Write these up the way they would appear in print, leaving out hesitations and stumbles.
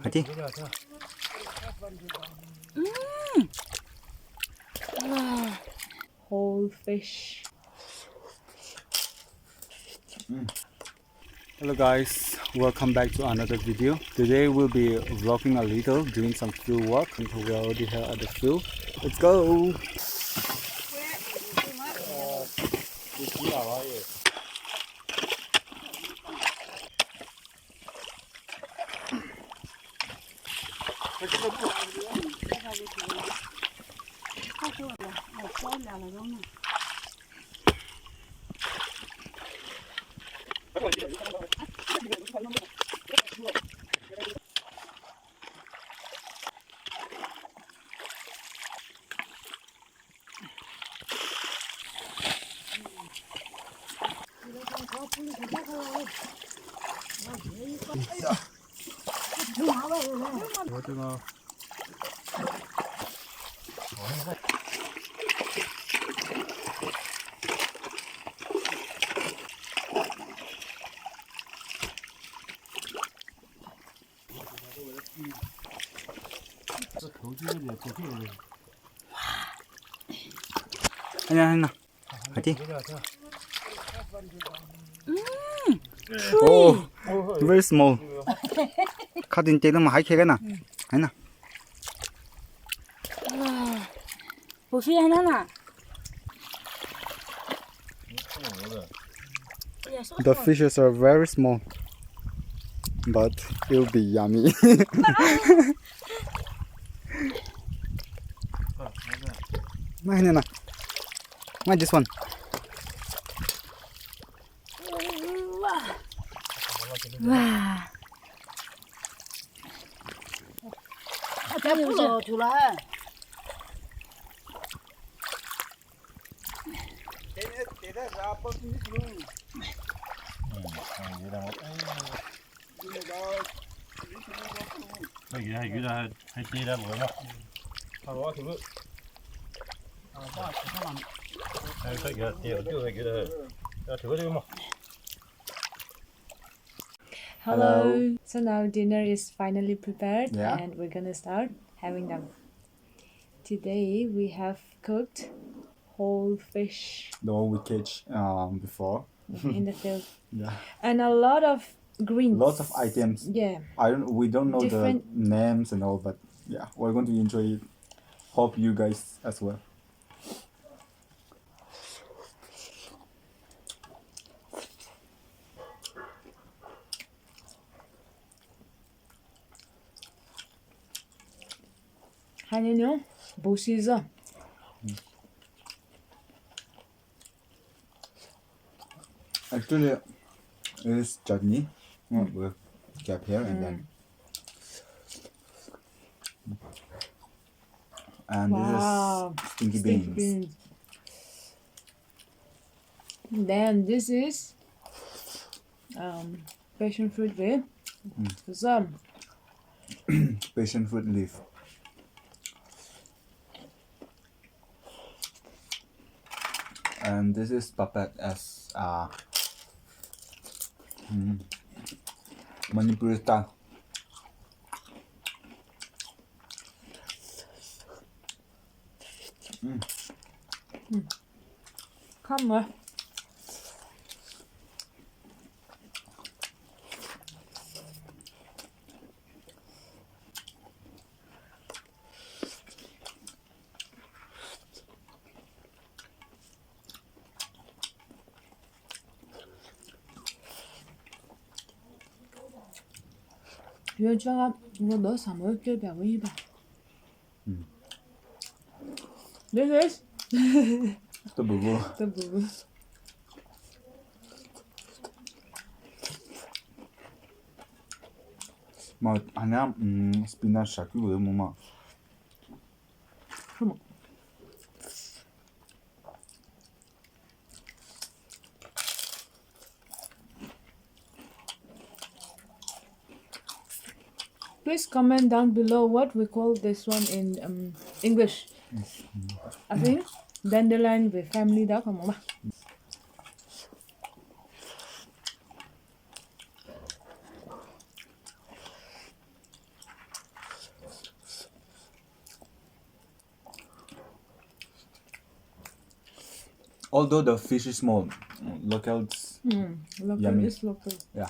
화이팅! Whole fish. Hello guys, welcome back to another video. Today we'll be vlogging a little, doing some field work, and we are already here at the field. Let's go! 하나 화이팅! Oh, very small. 카딘 때는 hải kia nè. Hay nè. Bộ phi hay nè. The fishes are very small, but it will be yummy. Này nè nè. This one. Wow. Cái gì vậy? Chú là. Bây giờ hay là hay chia ra mỗi một. Thằng đó thì bự. Cái giờ tiêu tiêu hay là thử đi mà. Hello. So now dinner is finally prepared, Yeah. and we're gonna start having them. Today we have cooked whole fish The one we catch before. in the field, Yeah. and a lot of greens. Lots of items. Yeah. We don't know Different- the names and all, but yeah, we're going to enjoy it. Hope you guys as well. 한이요? 못 씻어. Actually, it's chutney with cap here and then. And Wow. this is stinky Stinky beans. beans. Then this is passion fruit with some. Passion fruit leaf. And this is puppet as Manipuri style. Come on. Yêu cho nó đỡ sợ mới chơi bèo với bà. This is The boo. the boo. Mà 하나 spinach 샤키 왜 뭐마? Please comment down below what we call this one in English. I think dandelion with family đó không mà. Although the fish is small, locals, Local Yummy. is local. yeah.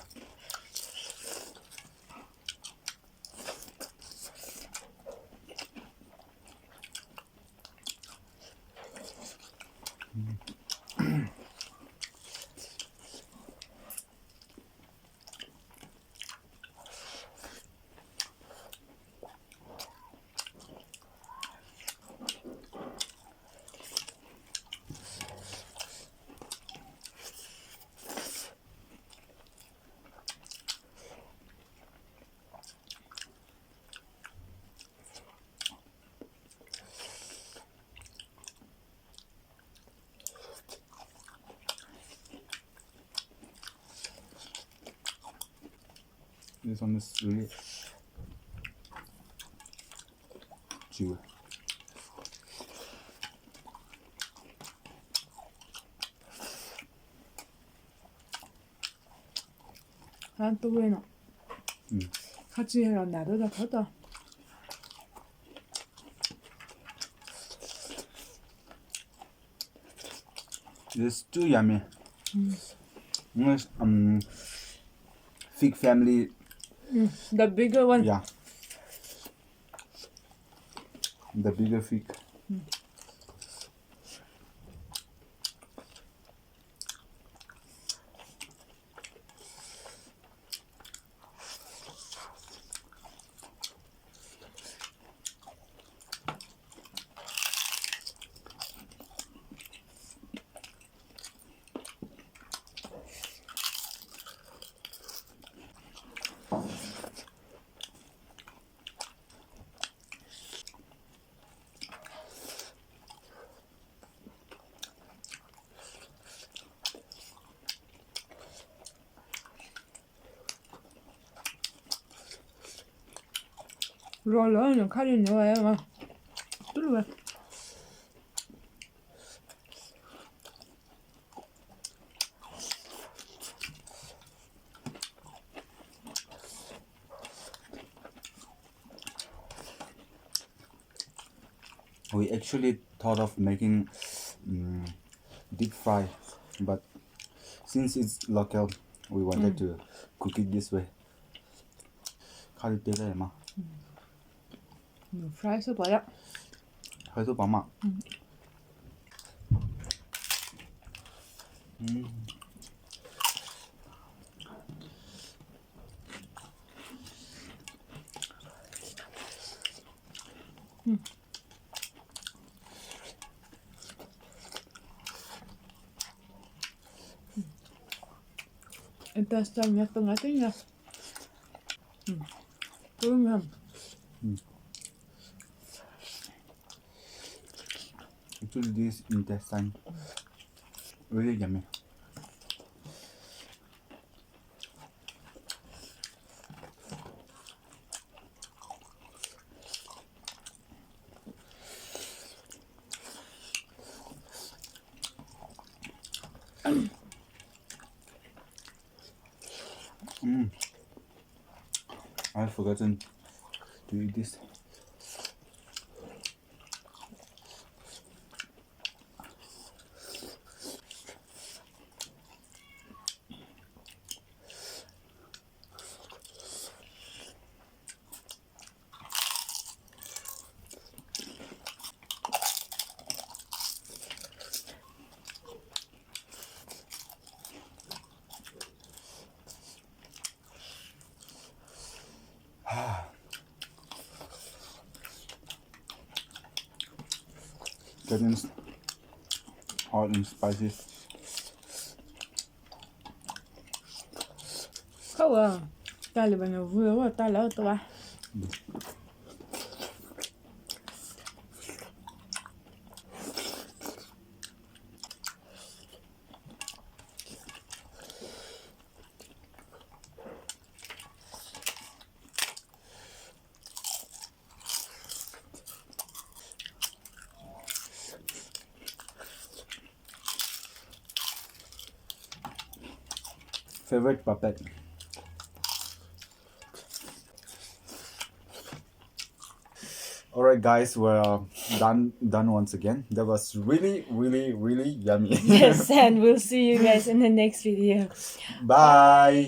This one is really chewy. 난 또 왜 너? 음. 같이 해라 나도 다 컸다. It's too yummy. It's, fig family, The bigger one. yeah. The bigger fig. 롤러는 칼이 넣어야 막 뚫어. We actually thought of making deep fry, but since it's local, we wanted to cook it this way. 칼이 때려야 막 프라이 써봐야. 해도 봐마. Entäs tämä tengah tinggal? 그러면 Actually, this intestine really yummy. I've forgotten to eat this. Getting hot and spicy. 커워. 딸리면 우유와 딸라 또 와. Favorite puppet. All right, guys, we're done once again. That was really, really, really yummy. Yes, and we'll see you guys in the next video. Bye.